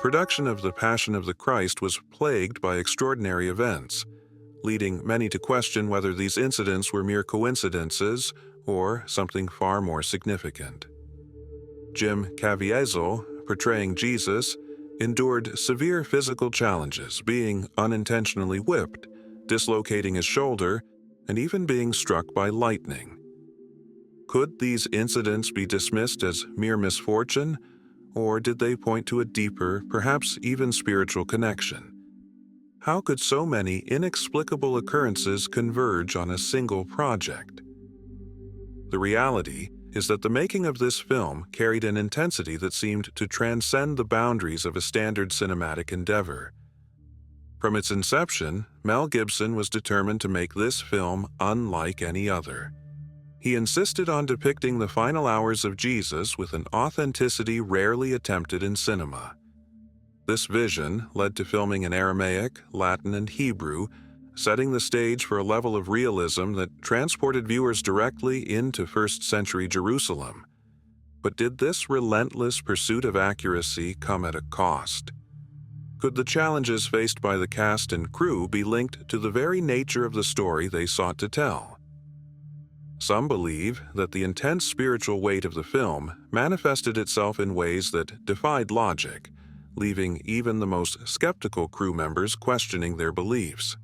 production of The Passion of the Christ was plagued by extraordinary events, leading many to question whether these incidents were mere coincidences or something far more significant. Jim Caviezel, portraying Jesus, endured severe physical challenges, being unintentionally whipped, dislocating his shoulder, and even being struck by lightning. Could these incidents be dismissed as mere misfortune, or did they point to a deeper, perhaps even spiritual connection? How could so many inexplicable occurrences converge on a single project? The reality is that the making of this film carried an intensity that seemed to transcend the boundaries of a standard cinematic endeavor. From its inception, Mel Gibson was determined to make this film unlike any other. He insisted on depicting the final hours of Jesus with an authenticity rarely attempted in cinema. This vision led to filming in Aramaic, Latin, and Hebrew, setting the stage for a level of realism that transported viewers directly into first-century Jerusalem. But did this relentless pursuit of accuracy come at a cost? Could the challenges faced by the cast and crew be linked to the very nature of the story they sought to tell? Some believe that the intense spiritual weight of the film manifested itself in ways that defied logic, leaving even the most skeptical crew members questioning their beliefs.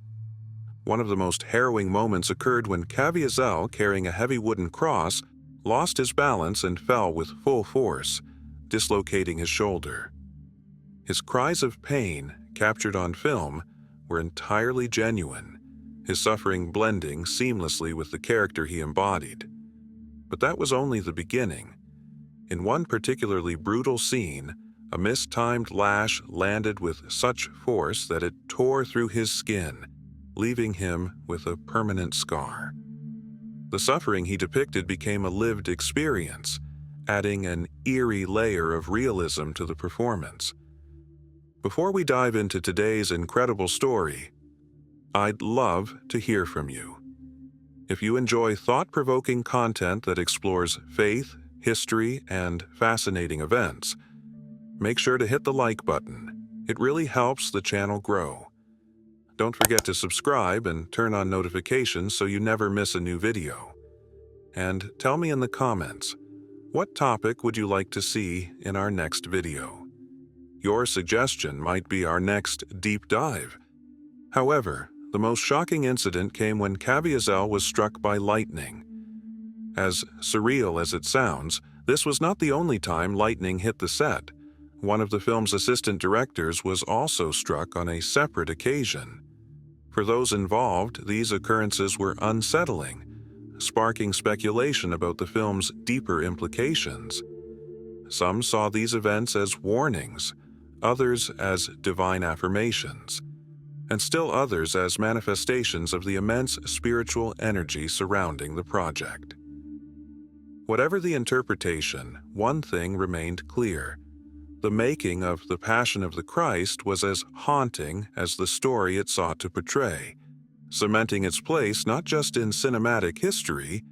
One of the most harrowing moments occurred when Caviezel, carrying a heavy wooden cross, lost his balance and fell with full force, dislocating his shoulder. His cries of pain, captured on film, were entirely genuine, his suffering blending seamlessly with the character he embodied. But that was only the beginning. In one particularly brutal scene, a mistimed lash landed with such force that it tore through his skin, leaving him with a permanent scar. The suffering he depicted became a lived experience, adding an eerie layer of realism to the performance. Before we dive into today's incredible story, I'd love to hear from you. If you enjoy thought-provoking content that explores faith, history, and fascinating events, make sure to hit the like button. It really helps the channel grow. Don't forget to subscribe and turn on notifications so you never miss a new video. And tell me in the comments, what topic would you like to see in our next video? Your suggestion might be our next deep dive. However, the most shocking incident came when Caviezel was struck by lightning. As surreal as it sounds, this was not the only time lightning hit the set. One of the film's assistant directors was also struck on a separate occasion. For those involved, these occurrences were unsettling, sparking speculation about the film's deeper implications. Some saw these events as warnings, others as divine affirmations, and still others as manifestations of the immense spiritual energy surrounding the project. Whatever the interpretation, one thing remained clear. The making of The Passion of the Christ was as haunting as the story it sought to portray, cementing its place not just in cinematic history,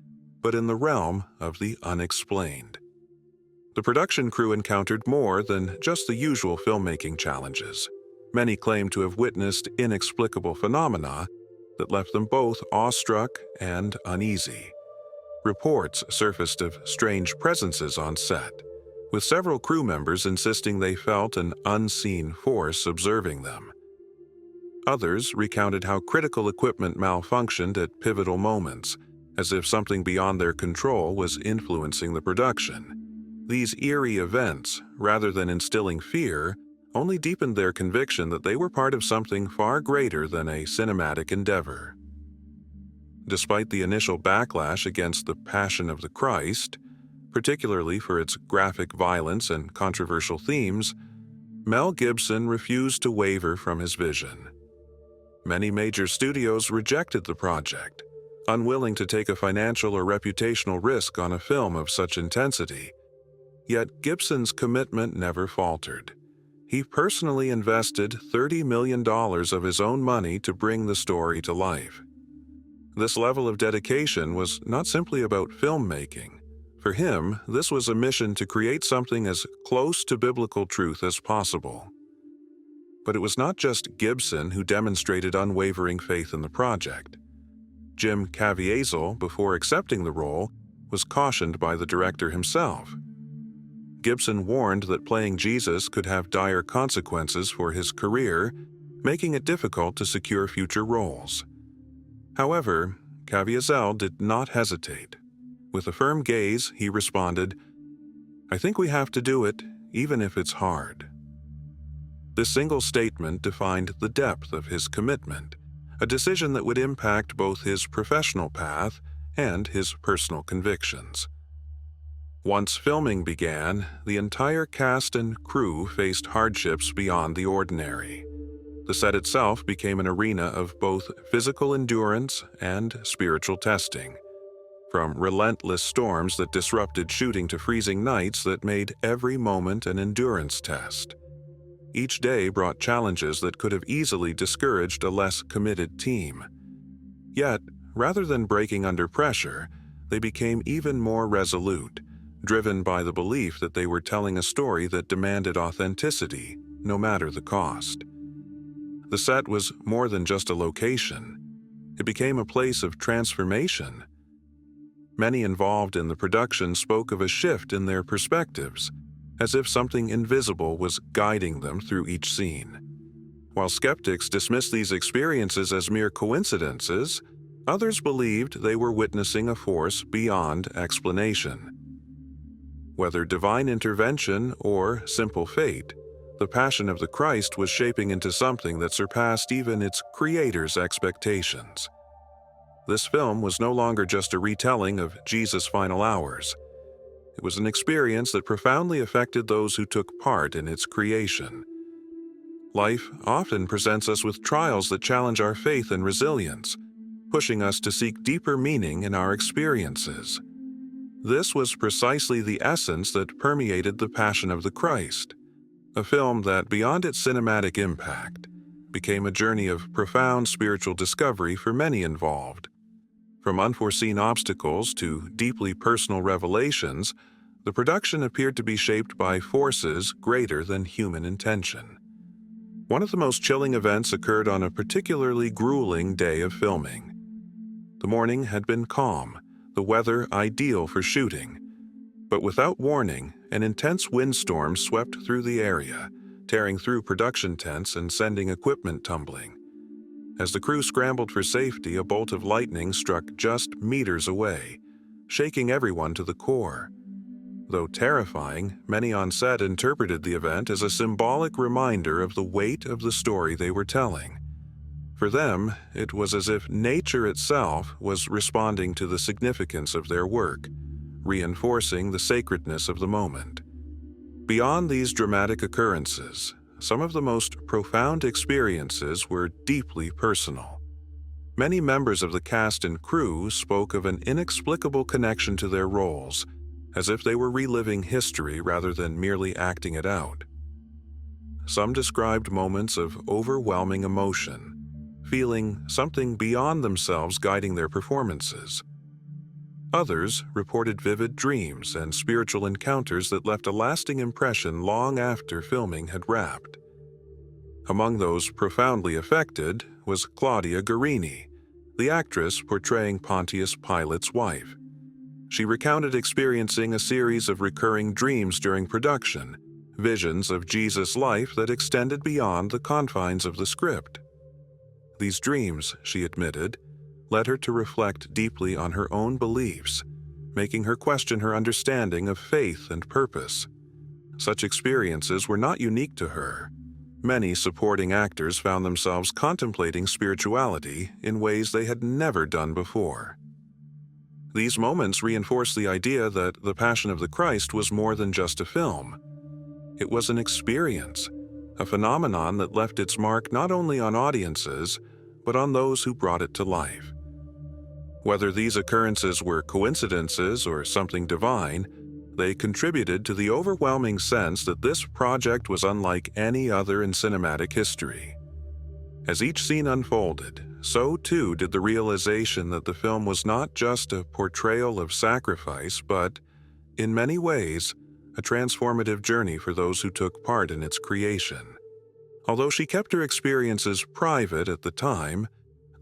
but in the realm of the unexplained. The production crew encountered more than just the usual filmmaking challenges. Many claim to have witnessed inexplicable phenomena that left them both awestruck and uneasy. Reports surfaced of strange presences on set, with several crew members insisting they felt an unseen force observing them. Others recounted how critical equipment malfunctioned at pivotal moments, as if something beyond their control was influencing the production. These eerie events, rather than instilling fear, only deepened their conviction that they were part of something far greater than a cinematic endeavor. Despite the initial backlash against The Passion of the Christ, particularly for its graphic violence and controversial themes, Mel Gibson refused to waver from his vision. Many major studios rejected the project, unwilling to take a financial or reputational risk on a film of such intensity. Yet Gibson's commitment never faltered. He personally invested $30 million of his own money to bring the story to life. This level of dedication was not simply about filmmaking. For him, this was a mission to create something as close to biblical truth as possible. But it was not just Gibson who demonstrated unwavering faith in the project. Jim Caviezel, before accepting the role, was cautioned by the director himself. Gibson warned that playing Jesus could have dire consequences for his career, making it difficult to secure future roles. However, Caviezel did not hesitate. With a firm gaze, he responded, "I think we have to do it, even if it's hard." This single statement defined the depth of his commitment, a decision that would impact both his professional path and his personal convictions. Once filming began, the entire cast and crew faced hardships beyond the ordinary. The set itself became an arena of both physical endurance and spiritual testing, from relentless storms that disrupted shooting to freezing nights that made every moment an endurance test. Each day brought challenges that could have easily discouraged a less committed team. Yet, rather than breaking under pressure, they became even more resolute, driven by the belief that they were telling a story that demanded authenticity, no matter the cost. The set was more than just a location. It became a place of transformation. Many involved in the production spoke of a shift in their perspectives, as if something invisible was guiding them through each scene. While skeptics dismissed these experiences as mere coincidences, others believed they were witnessing a force beyond explanation. Whether divine intervention or simple fate, the Passion of the Christ was shaping into something that surpassed even its creator's expectations. This film was no longer just a retelling of Jesus' final hours. It was an experience that profoundly affected those who took part in its creation. Life often presents us with trials that challenge our faith and resilience, pushing us to seek deeper meaning in our experiences. This was precisely the essence that permeated the Passion of the Christ, a film that, beyond its cinematic impact, became a journey of profound spiritual discovery for many involved. From unforeseen obstacles to deeply personal revelations, the production appeared to be shaped by forces greater than human intention. One of the most chilling events occurred on a particularly grueling day of filming. The morning had been calm, the weather ideal for shooting. But without warning, an intense windstorm swept through the area, tearing through production tents and sending equipment tumbling. As the crew scrambled for safety, a bolt of lightning struck just meters away, shaking everyone to the core. Though terrifying, many on set interpreted the event as a symbolic reminder of the weight of the story they were telling. For them, it was as if nature itself was responding to the significance of their work, reinforcing the sacredness of the moment. Beyond these dramatic occurrences, some of the most profound experiences were deeply personal. Many members of the cast and crew spoke of an inexplicable connection to their roles, as if they were reliving history rather than merely acting it out. Some described moments of overwhelming emotion, feeling something beyond themselves guiding their performances. Others reported vivid dreams and spiritual encounters that left a lasting impression long after filming had wrapped. Among those profoundly affected was Claudia Guarini, the actress portraying Pontius Pilate's wife. She recounted experiencing a series of recurring dreams during production, visions of Jesus' life that extended beyond the confines of the script. These dreams, she admitted, led her to reflect deeply on her own beliefs, making her question her understanding of faith and purpose. Such experiences were not unique to her. Many supporting actors found themselves contemplating spirituality in ways they had never done before. These moments reinforced the idea that The Passion of the Christ was more than just a film. It was an experience, a phenomenon that left its mark not only on audiences, but on those who brought it to life. Whether these occurrences were coincidences or something divine, they contributed to the overwhelming sense that this project was unlike any other in cinematic history. As each scene unfolded, so too did the realization that the film was not just a portrayal of sacrifice, but, in many ways, a transformative journey for those who took part in its creation. Although she kept her experiences private at the time,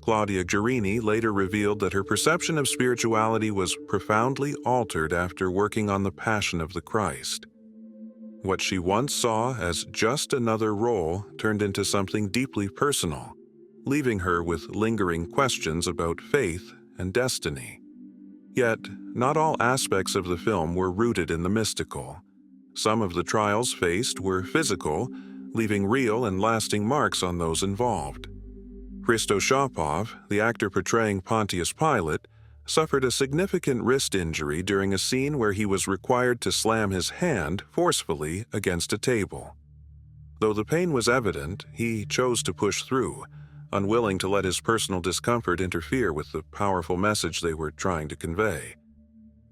Claudia Guerini later revealed that her perception of spirituality was profoundly altered after working on the Passion of the Christ. What she once saw as just another role turned into something deeply personal, leaving her with lingering questions about faith and destiny. Yet, not all aspects of the film were rooted in the mystical. Some of the trials faced were physical, leaving real and lasting marks on those involved. Hristo Shapov, the actor portraying Pontius Pilate, suffered a significant wrist injury during a scene where he was required to slam his hand forcefully against a table. Though the pain was evident, he chose to push through, unwilling to let his personal discomfort interfere with the powerful message they were trying to convey.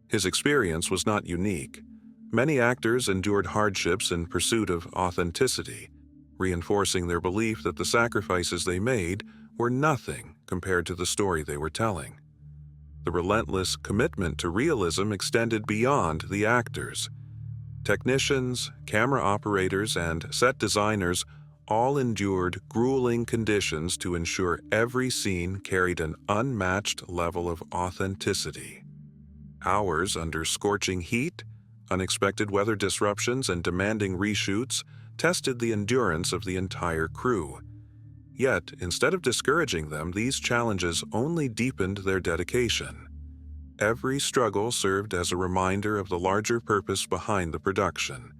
His experience was not unique. Many actors endured hardships in pursuit of authenticity, reinforcing their belief that the sacrifices they made were nothing compared to the story they were telling. The relentless commitment to realism extended beyond the actors. Technicians, camera operators, and set designers all endured grueling conditions to ensure every scene carried an unmatched level of authenticity. Hours under scorching heat, unexpected weather disruptions, and demanding reshoots tested the endurance of the entire crew. Yet, instead of discouraging them, these challenges only deepened their dedication. Every struggle served as a reminder of the larger purpose behind the production,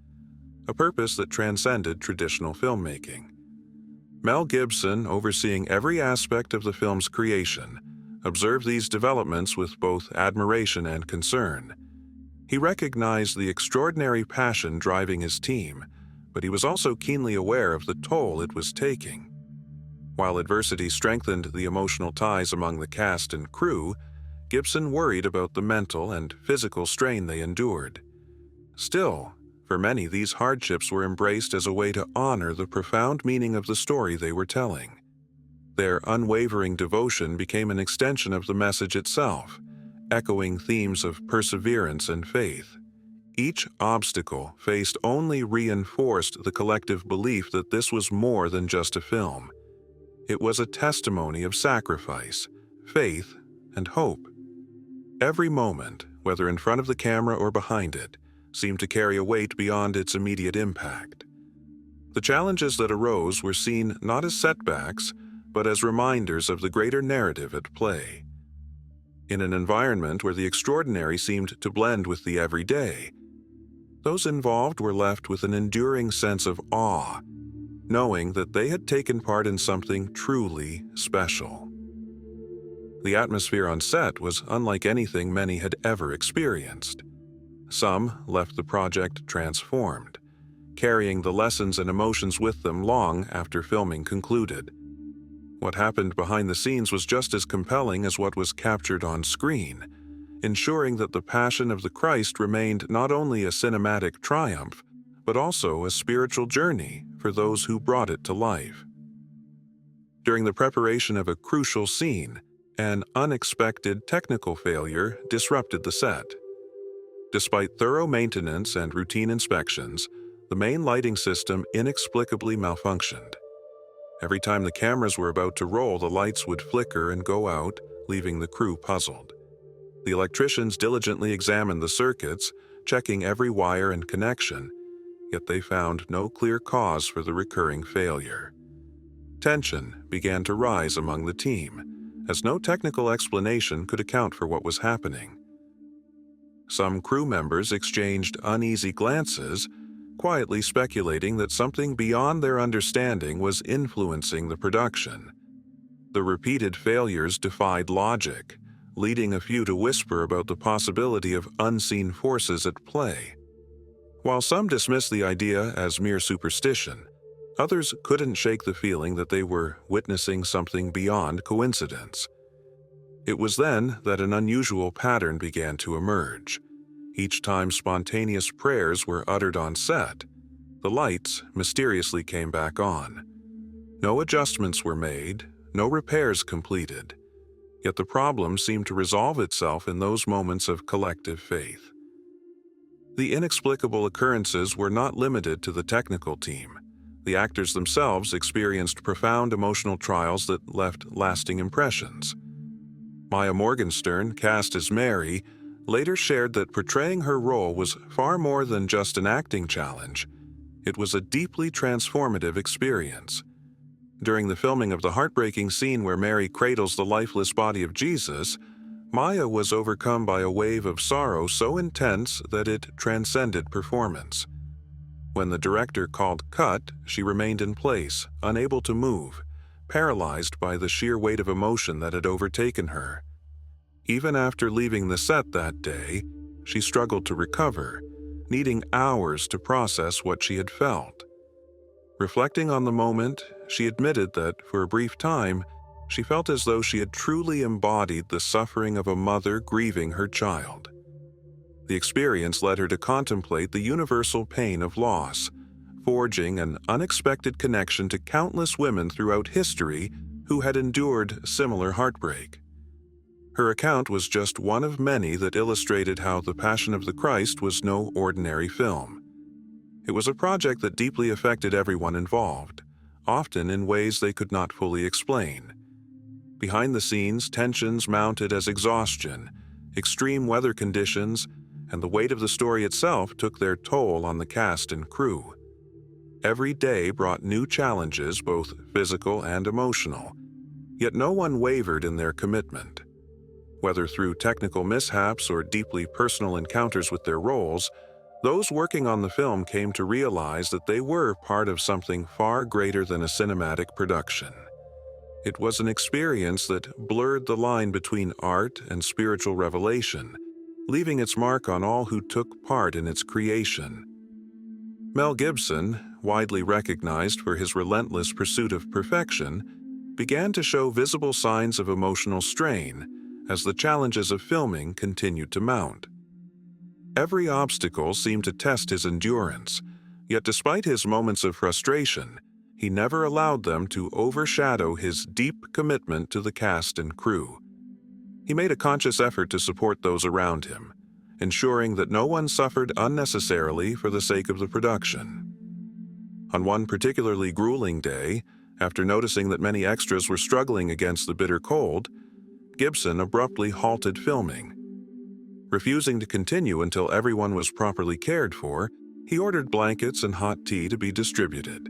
a purpose that transcended traditional filmmaking. Mel Gibson, overseeing every aspect of the film's creation, observed these developments with both admiration and concern. He recognized the extraordinary passion driving his team, but he was also keenly aware of the toll it was taking. While adversity strengthened the emotional ties among the cast and crew, Gibson worried about the mental and physical strain they endured. Still, for many, these hardships were embraced as a way to honor the profound meaning of the story they were telling. Their unwavering devotion became an extension of the message itself, echoing themes of perseverance and faith. Each obstacle faced only reinforced the collective belief that this was more than just a film. It was a testimony of sacrifice, faith, and hope. Every moment, whether in front of the camera or behind it, seemed to carry a weight beyond its immediate impact. The challenges that arose were seen not as setbacks, but as reminders of the greater narrative at play. In an environment where the extraordinary seemed to blend with the everyday, those involved were left with an enduring sense of awe, knowing that they had taken part in something truly special. The atmosphere on set was unlike anything many had ever experienced. Some left the project transformed, carrying the lessons and emotions with them long after filming concluded. What happened behind the scenes was just as compelling as what was captured on screen, ensuring that the Passion of the Christ remained not only a cinematic triumph, but also a spiritual journey for those who brought it to life. During the preparation of a crucial scene, an unexpected technical failure disrupted the set. Despite thorough maintenance and routine inspections, the main lighting system inexplicably malfunctioned. Every time the cameras were about to roll, the lights would flicker and go out, leaving the crew puzzled. The electricians diligently examined the circuits, checking every wire and connection, yet they found no clear cause for the recurring failure. Tension began to rise among the team, as no technical explanation could account for what was happening. Some crew members exchanged uneasy glances, quietly speculating that something beyond their understanding was influencing the production. The repeated failures defied logic, leading a few to whisper about the possibility of unseen forces at play. While some dismissed the idea as mere superstition, others couldn't shake the feeling that they were witnessing something beyond coincidence. It was then that an unusual pattern began to emerge. Each time spontaneous prayers were uttered on set, the lights mysteriously came back on. No adjustments were made, no repairs completed, yet the problem seemed to resolve itself in those moments of collective faith. The inexplicable occurrences were not limited to the technical team. The actors themselves experienced profound emotional trials that left lasting impressions. Maya Morgenstern, cast as Mary, later shared that portraying her role was far more than just an acting challenge. It was a deeply transformative experience. During the filming of the heartbreaking scene where Mary cradles the lifeless body of Jesus, Maya was overcome by a wave of sorrow so intense that it transcended performance. When the director called cut, she remained in place, unable to move, paralyzed by the sheer weight of emotion that had overtaken her. Even after leaving the set that day, she struggled to recover, needing hours to process what she had felt. Reflecting on the moment, she admitted that, for a brief time, she felt as though she had truly embodied the suffering of a mother grieving her child. The experience led her to contemplate the universal pain of loss, forging an unexpected connection to countless women throughout history who had endured similar heartbreak. Her account was just one of many that illustrated how The Passion of the Christ was no ordinary film. It was a project that deeply affected everyone involved, often in ways they could not fully explain. Behind the scenes, tensions mounted as exhaustion, extreme weather conditions, and the weight of the story itself took their toll on the cast and crew. Every day brought new challenges, both physical and emotional, yet no one wavered in their commitment. Whether through technical mishaps or deeply personal encounters with their roles, those working on the film came to realize that they were part of something far greater than a cinematic production. It was an experience that blurred the line between art and spiritual revelation, leaving its mark on all who took part in its creation. Mel Gibson, widely recognized for his relentless pursuit of perfection, began to show visible signs of emotional strain as the challenges of filming continued to mount. Every obstacle seemed to test his endurance, yet despite his moments of frustration, he never allowed them to overshadow his deep commitment to the cast and crew. He made a conscious effort to support those around him, ensuring that no one suffered unnecessarily for the sake of the production. On one particularly grueling day, after noticing that many extras were struggling against the bitter cold, Gibson abruptly halted filming. Refusing to continue until everyone was properly cared for, he ordered blankets and hot tea to be distributed,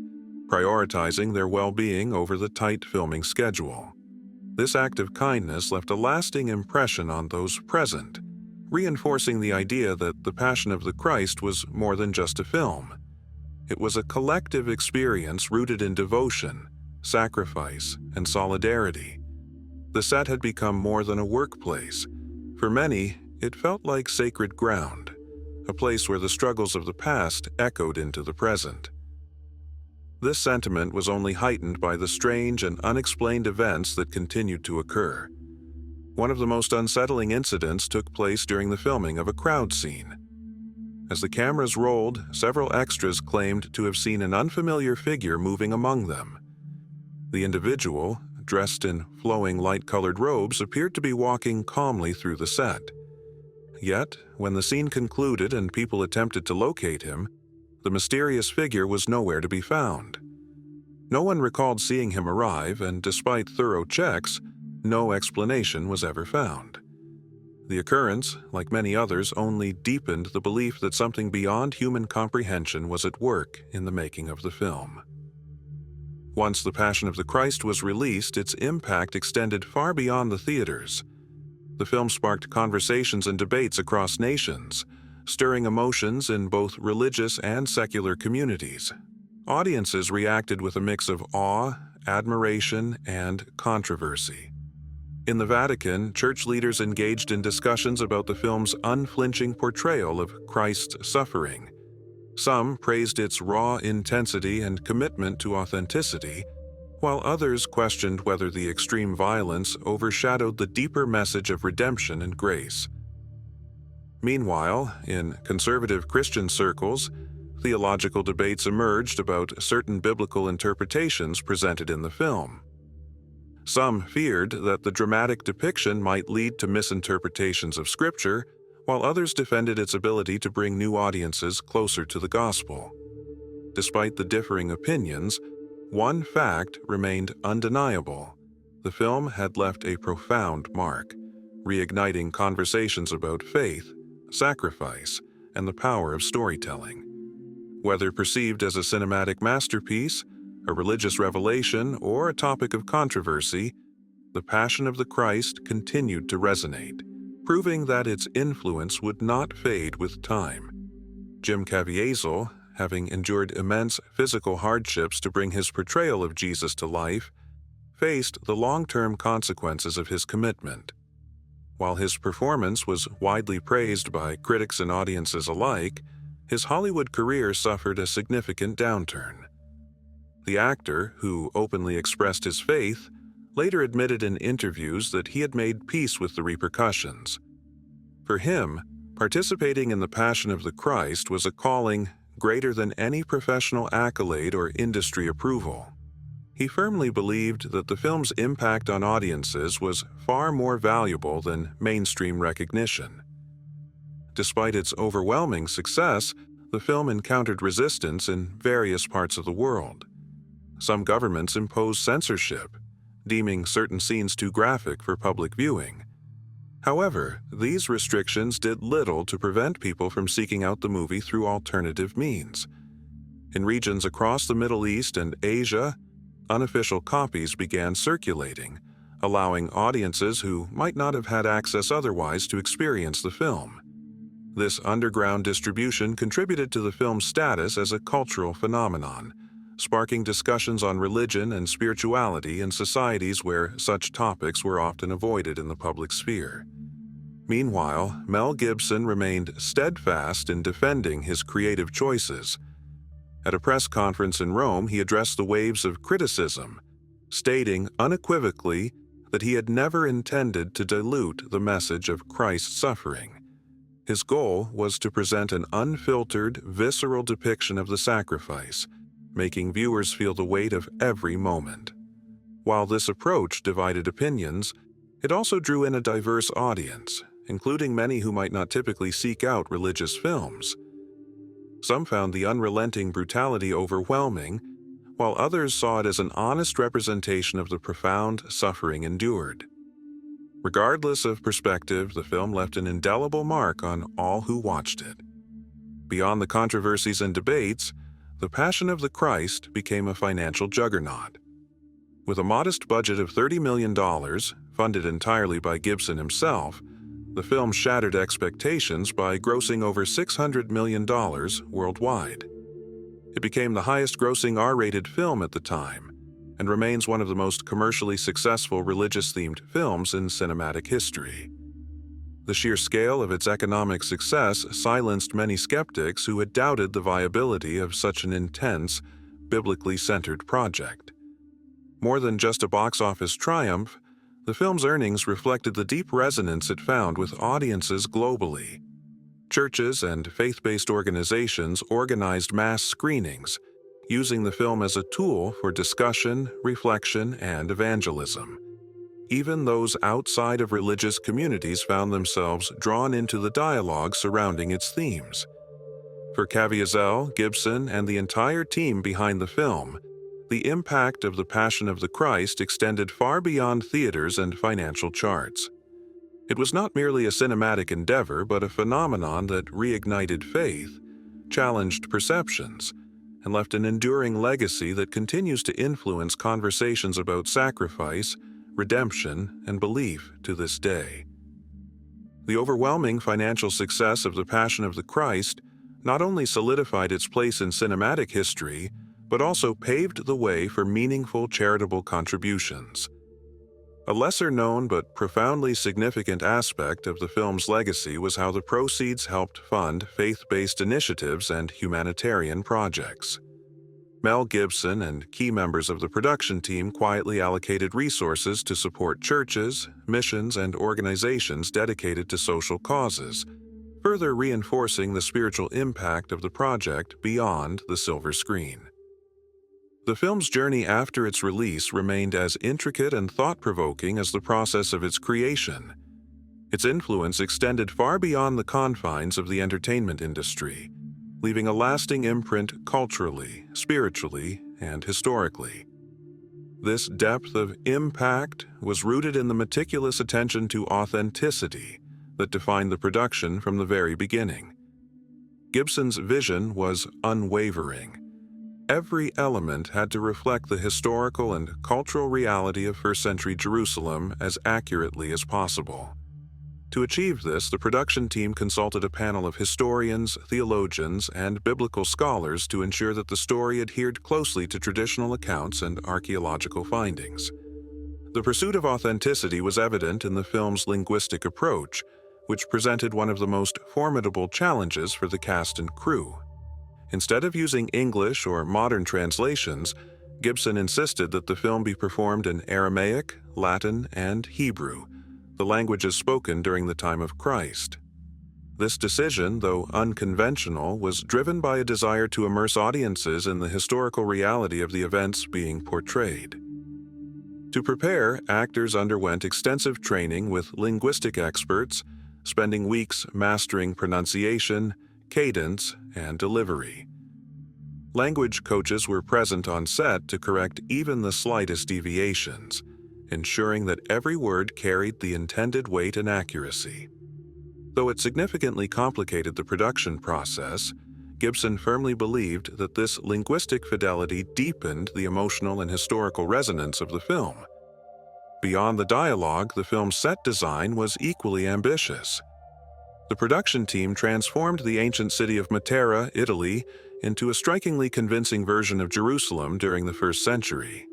prioritizing their well-being over the tight filming schedule. This act of kindness left a lasting impression on those present, reinforcing the idea that The Passion of the Christ was more than just a film. It was a collective experience rooted in devotion, sacrifice, and solidarity. The set had become more than a workplace. For many, it felt like sacred ground, a place where the struggles of the past echoed into the present. This sentiment was only heightened by the strange and unexplained events that continued to occur. One of the most unsettling incidents took place during the filming of a crowd scene. As the cameras rolled, several extras claimed to have seen an unfamiliar figure moving among them. The individual, dressed in flowing light-colored robes, appeared to be walking calmly through the set. Yet, when the scene concluded and people attempted to locate him, the mysterious figure was nowhere to be found. No one recalled seeing him arrive, and despite thorough checks, no explanation was ever found. The occurrence, like many others, only deepened the belief that something beyond human comprehension was at work in the making of the film. Once The Passion of the Christ was released, its impact extended far beyond the theaters. The film sparked conversations and debates across nations, stirring emotions in both religious and secular communities. Audiences reacted with a mix of awe, admiration, and controversy. In the Vatican, church leaders engaged in discussions about the film's unflinching portrayal of Christ's suffering. Some praised its raw intensity and commitment to authenticity, while others questioned whether the extreme violence overshadowed the deeper message of redemption and grace. Meanwhile, in conservative Christian circles, theological debates emerged about certain biblical interpretations presented in the film. Some feared that the dramatic depiction might lead to misinterpretations of Scripture, while others defended its ability to bring new audiences closer to the gospel. Despite the differing opinions, one fact remained undeniable. The film had left a profound mark, reigniting conversations about faith, sacrifice, and the power of storytelling. Whether perceived as a cinematic masterpiece, a religious revelation, or a topic of controversy, The Passion of the Christ continued to resonate, proving that its influence would not fade with time. Jim Caviezel, having endured immense physical hardships to bring his portrayal of Jesus to life, faced the long-term consequences of his commitment. While his performance was widely praised by critics and audiences alike, his Hollywood career suffered a significant downturn. The actor, who openly expressed his faith, later admitted in interviews that he had made peace with the repercussions. For him, participating in the Passion of the Christ was a calling greater than any professional accolade or industry approval. He firmly believed that the film's impact on audiences was far more valuable than mainstream recognition. Despite its overwhelming success, the film encountered resistance in various parts of the world. Some governments imposed censorship, deeming certain scenes too graphic for public viewing. However, these restrictions did little to prevent people from seeking out the movie through alternative means. In regions across the Middle East and Asia, unofficial copies began circulating, allowing audiences who might not have had access otherwise to experience the film. This underground distribution contributed to the film's status as a cultural phenomenon, sparking discussions on religion and spirituality in societies where such topics were often avoided in the public sphere. Meanwhile, Mel Gibson remained steadfast in defending his creative choices. At a press conference in Rome, he addressed the waves of criticism, stating unequivocally that he had never intended to dilute the message of Christ's suffering. His goal was to present an unfiltered, visceral depiction of the sacrifice, making viewers feel the weight of every moment. While this approach divided opinions, it also drew in a diverse audience, including many who might not typically seek out religious films. Some found the unrelenting brutality overwhelming, while others saw it as an honest representation of the profound suffering endured. Regardless of perspective, the film left an indelible mark on all who watched it. Beyond the controversies and debates, The Passion of the Christ became a financial juggernaut. With a modest budget of $30 million, funded entirely by Gibson himself, the film shattered expectations by grossing over $600 million worldwide. It became the highest-grossing R-rated film at the time, and remains one of the most commercially successful religious-themed films in cinematic history. The sheer scale of its economic success silenced many skeptics who had doubted the viability of such an intense, biblically centered project. More than just a box office triumph, the film's earnings reflected the deep resonance it found with audiences globally. Churches and faith-based organizations organized mass screenings, using the film as a tool for discussion, reflection, and evangelism. Even those outside of religious communities found themselves drawn into the dialogue surrounding its themes. For Caviezel, Gibson, and the entire team behind the film, the impact of The Passion of the Christ extended far beyond theaters and financial charts. It was not merely a cinematic endeavor, but a phenomenon that reignited faith, challenged perceptions, and left an enduring legacy that continues to influence conversations about sacrifice, redemption, and belief to this day. The overwhelming financial success of The Passion of the Christ not only solidified its place in cinematic history, but also paved the way for meaningful charitable contributions. A lesser-known but profoundly significant aspect of the film's legacy was how the proceeds helped fund faith-based initiatives and humanitarian projects. Mel Gibson and key members of the production team quietly allocated resources to support churches, missions, and organizations dedicated to social causes, further reinforcing the spiritual impact of the project beyond the silver screen. The film's journey after its release remained as intricate and thought-provoking as the process of its creation. Its influence extended far beyond the confines of the entertainment industry, leaving a lasting imprint culturally, spiritually, and historically. This depth of impact was rooted in the meticulous attention to authenticity that defined the production from the very beginning. Gibson's vision was unwavering. Every element had to reflect the historical and cultural reality of first-century Jerusalem as accurately as possible. To achieve this, the production team consulted a panel of historians, theologians, and biblical scholars to ensure that the story adhered closely to traditional accounts and archaeological findings. The pursuit of authenticity was evident in the film's linguistic approach, which presented one of the most formidable challenges for the cast and crew. Instead of using English or modern translations, Gibson insisted that the film be performed in Aramaic, Latin, and Hebrew, the languages spoken during the time of Christ. This decision, though unconventional, was driven by a desire to immerse audiences in the historical reality of the events being portrayed. To prepare, actors underwent extensive training with linguistic experts, spending weeks mastering pronunciation, cadence, and delivery. Language coaches were present on set to correct even the slightest deviations, ensuring that every word carried the intended weight and accuracy. Though it significantly complicated the production process, Gibson firmly believed that this linguistic fidelity deepened the emotional and historical resonance of the film. Beyond the dialogue, the film's set design was equally ambitious. The production team transformed the ancient city of Matera, Italy, into a strikingly convincing version of Jerusalem during the first century.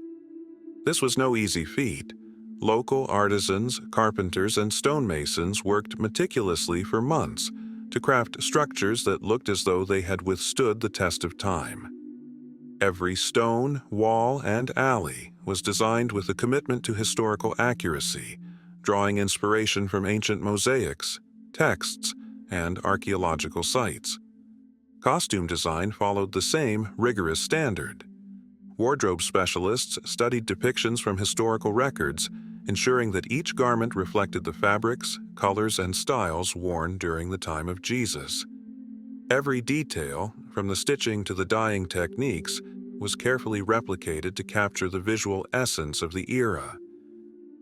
This was no easy feat. Local artisans, carpenters, and stonemasons worked meticulously for months to craft structures that looked as though they had withstood the test of time. Every stone, wall, and alley was designed with a commitment to historical accuracy, drawing inspiration from ancient mosaics, texts, and archaeological sites. Costume design followed the same rigorous standard. Wardrobe specialists studied depictions from historical records, ensuring that each garment reflected the fabrics, colors, and styles worn during the time of Jesus. Every detail, from the stitching to the dyeing techniques, was carefully replicated to capture the visual essence of the era.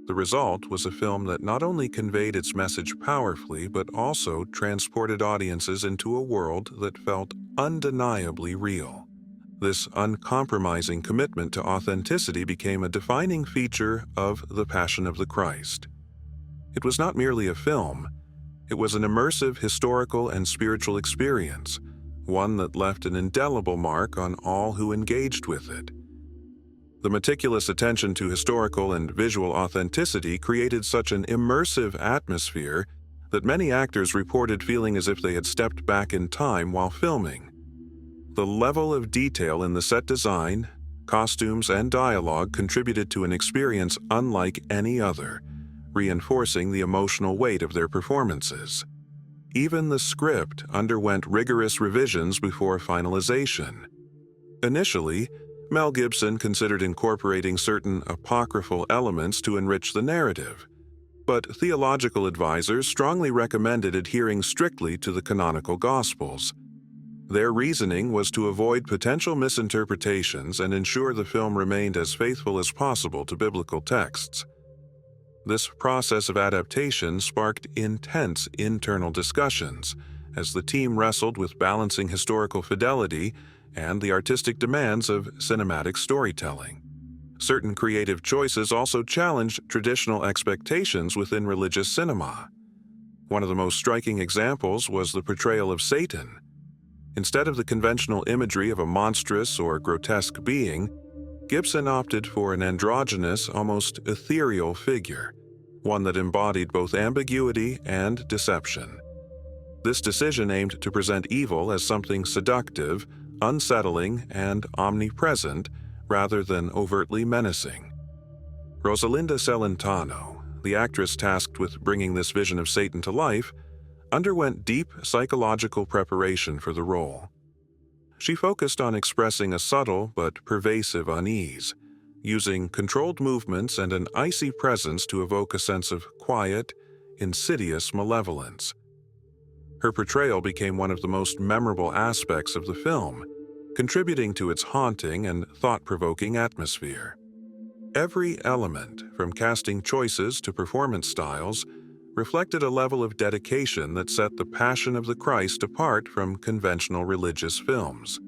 The result was a film that not only conveyed its message powerfully, but also transported audiences into a world that felt undeniably real. This uncompromising commitment to authenticity became a defining feature of The Passion of the Christ. It was not merely a film, it was an immersive historical and spiritual experience, one that left an indelible mark on all who engaged with it. The meticulous attention to historical and visual authenticity created such an immersive atmosphere that many actors reported feeling as if they had stepped back in time while filming. The level of detail in the set design, costumes, and dialogue contributed to an experience unlike any other, reinforcing the emotional weight of their performances. Even the script underwent rigorous revisions before finalization. Initially, Mel Gibson considered incorporating certain apocryphal elements to enrich the narrative, but theological advisors strongly recommended adhering strictly to the canonical Gospels. Their reasoning was to avoid potential misinterpretations and ensure the film remained as faithful as possible to biblical texts. This process of adaptation sparked intense internal discussions as the team wrestled with balancing historical fidelity and the artistic demands of cinematic storytelling. Certain creative choices also challenged traditional expectations within religious cinema. One of the most striking examples was the portrayal of Satan. Instead of the conventional imagery of a monstrous or grotesque being, Gibson opted for an androgynous, almost ethereal figure, one that embodied both ambiguity and deception. This decision aimed to present evil as something seductive, unsettling, and omnipresent, rather than overtly menacing. Rosalinda Celentano, the actress tasked with bringing this vision of Satan to life, underwent deep psychological preparation for the role. She focused on expressing a subtle but pervasive unease, using controlled movements and an icy presence to evoke a sense of quiet, insidious malevolence. Her portrayal became one of the most memorable aspects of the film, contributing to its haunting and thought-provoking atmosphere. Every element, from casting choices to performance styles, reflected a level of dedication that set The Passion of the Christ apart from conventional religious films.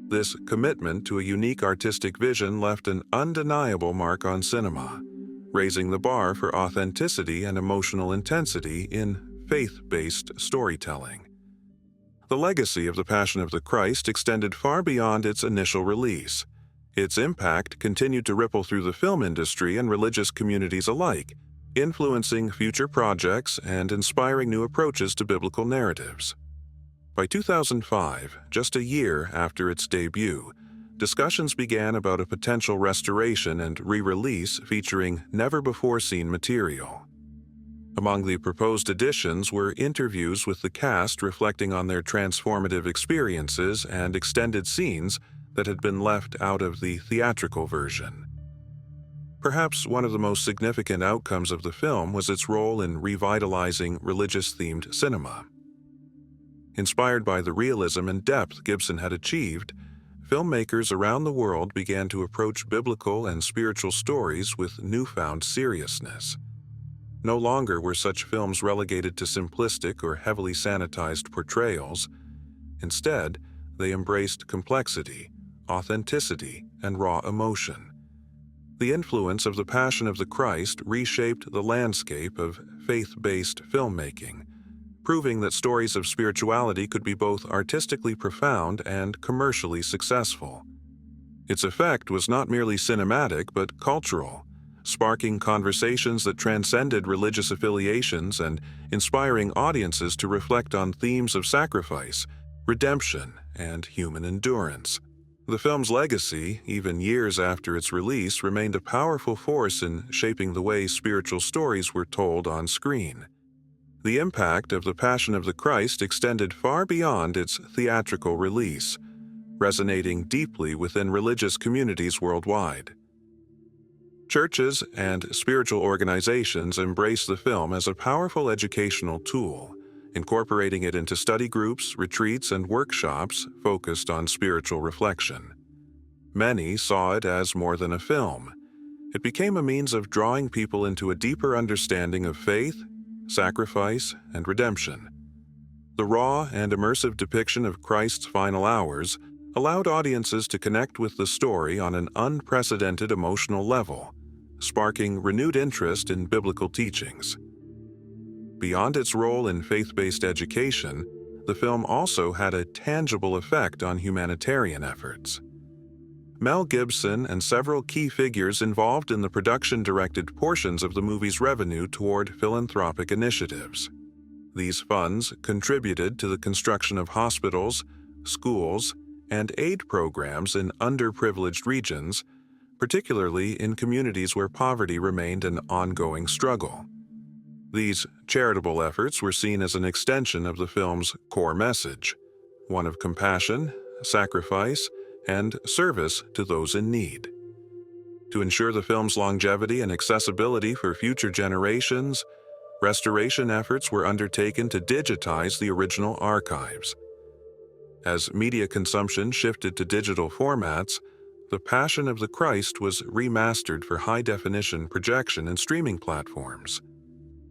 This commitment to a unique artistic vision left an undeniable mark on cinema, raising the bar for authenticity and emotional intensity in faith-based storytelling. The legacy of The Passion of the Christ extended far beyond its initial release. Its impact continued to ripple through the film industry and religious communities alike, influencing future projects and inspiring new approaches to biblical narratives. By 2005, just a year after its debut, discussions began about a potential restoration and re-release featuring never-before-seen material. Among the proposed additions were interviews with the cast reflecting on their transformative experiences and extended scenes that had been left out of the theatrical version. Perhaps one of the most significant outcomes of the film was its role in revitalizing religious-themed cinema. Inspired by the realism and depth Gibson had achieved, filmmakers around the world began to approach biblical and spiritual stories with newfound seriousness. No longer were such films relegated to simplistic or heavily sanitized portrayals. Instead, they embraced complexity, authenticity, and raw emotion. The influence of The Passion of the Christ reshaped the landscape of faith-based filmmaking, proving that stories of spirituality could be both artistically profound and commercially successful. Its effect was not merely cinematic but cultural, sparking conversations that transcended religious affiliations and inspiring audiences to reflect on themes of sacrifice, redemption, and human endurance. The film's legacy, even years after its release, remained a powerful force in shaping the way spiritual stories were told on screen. The impact of The Passion of the Christ extended far beyond its theatrical release, resonating deeply within religious communities worldwide. Churches and spiritual organizations embrace the film as a powerful educational tool, incorporating it into study groups, retreats, and workshops focused on spiritual reflection. Many saw it as more than a film. It became a means of drawing people into a deeper understanding of faith, sacrifice, and redemption. The raw and immersive depiction of Christ's final hours allowed audiences to connect with the story on an unprecedented emotional level, sparking renewed interest in biblical teachings. Beyond its role in faith-based education, the film also had a tangible effect on humanitarian efforts. Mel Gibson and several key figures involved in the production directed portions of the movie's revenue toward philanthropic initiatives. These funds contributed to the construction of hospitals, schools, and aid programs in underprivileged regions, particularly in communities where poverty remained an ongoing struggle. These charitable efforts were seen as an extension of the film's core message, one of compassion, sacrifice, and service to those in need. To ensure the film's longevity and accessibility for future generations, restoration efforts were undertaken to digitize the original archives. As media consumption shifted to digital formats, The Passion of the Christ was remastered for high-definition projection and streaming platforms.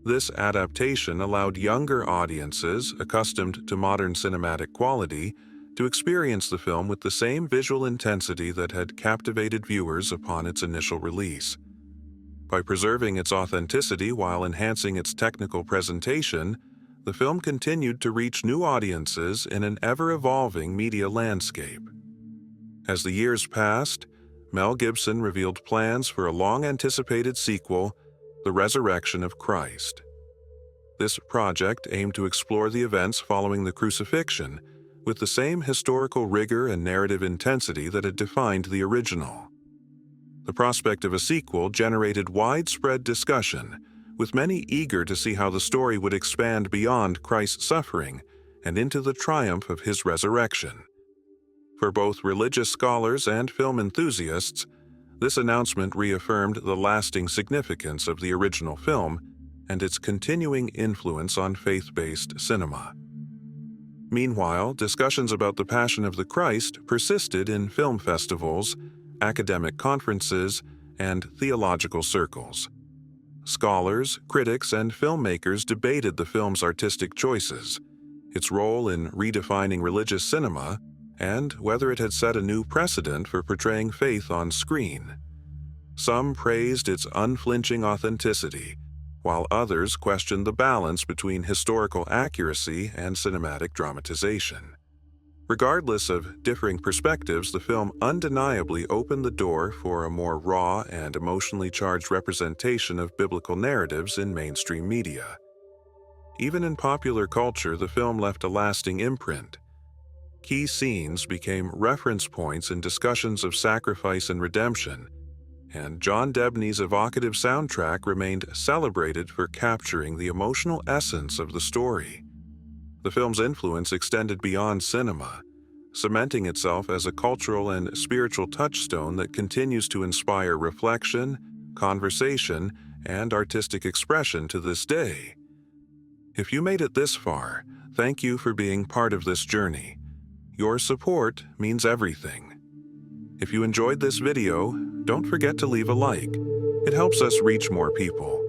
This adaptation allowed younger audiences, accustomed to modern cinematic quality, to experience the film with the same visual intensity that had captivated viewers upon its initial release. By preserving its authenticity while enhancing its technical presentation, the film continued to reach new audiences in an ever-evolving media landscape. As the years passed, Mel Gibson revealed plans for a long-anticipated sequel, The Resurrection of Christ. This project aimed to explore the events following the crucifixion with the same historical rigor and narrative intensity that had defined the original. The prospect of a sequel generated widespread discussion, with many eager to see how the story would expand beyond Christ's suffering and into the triumph of his resurrection. For both religious scholars and film enthusiasts, this announcement reaffirmed the lasting significance of the original film and its continuing influence on faith-based cinema. Meanwhile, discussions about the Passion of the Christ persisted in film festivals, academic conferences, and theological circles. Scholars, critics, and filmmakers debated the film's artistic choices, its role in redefining religious cinema, and whether it had set a new precedent for portraying faith on screen. Some praised its unflinching authenticity, while others questioned the balance between historical accuracy and cinematic dramatization. Regardless of differing perspectives, the film undeniably opened the door for a more raw and emotionally charged representation of biblical narratives in mainstream media. Even in popular culture, the film left a lasting imprint. Key scenes became reference points in discussions of sacrifice and redemption, and John Debney's evocative soundtrack remained celebrated for capturing the emotional essence of the story. The film's influence extended beyond cinema, cementing itself as a cultural and spiritual touchstone that continues to inspire reflection, conversation, and artistic expression to this day. If you made it this far, thank you for being part of this journey. Your support means everything. If you enjoyed this video, don't forget to leave a like. It helps us reach more people.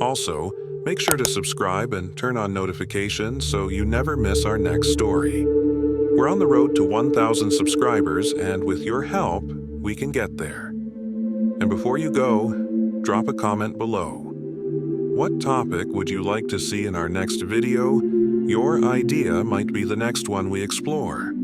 Also, make sure to subscribe and turn on notifications so you never miss our next story. We're on the road to 1,000 subscribers, and with your help, we can get there. And before you go, drop a comment below. What topic would you like to see in our next video? Your idea might be the next one we explore.